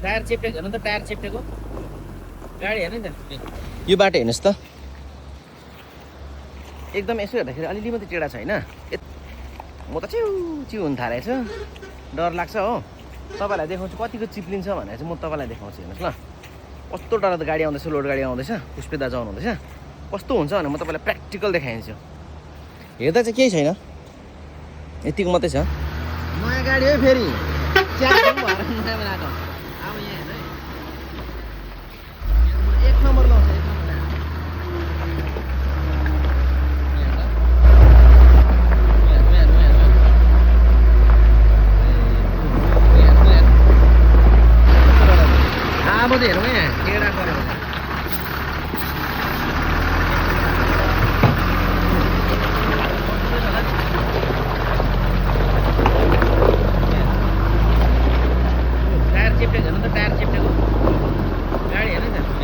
tyre चेप्टेको हेर्नु त tyre चेप्टेको गाडी हेर्नु नि त यो बाटो हेर्नुहोस् त एकदम यसो हेर्दाखेरि अलिअलि मात्रै टेढा छ होइन म त चिउ हुन थालेछ डर लाग्छ हो तपाईँलाई देखाउँछु कतिको चिप्लिन्छ भनेर चाहिँ म तपाईँलाई देखाउँछु हेर्नुहोस् ल कस्तो डरलाग्दो गाडी आउँदैछ लोड गाडी आउँदैछ पुष्पे दाजु आउनुहुँदैछ कस्तो हुन्छ भने म तपाईँलाई प्र्याक्टिकल देखाइदिन्छु हेर्दा चाहिँ केही छैन यतिको मात्रै छ नयाँ गाडी हो फेरि नयाँ बनाएको अब यहाँ हेर्नु है एक नम्बर लाउँछ एक नम्बर अब त हेरौँ यहाँ टेढा पऱ्यो टायर चेप्टेको हेर्नु त टायर चेप्टेको गाडी हेर्नु नि त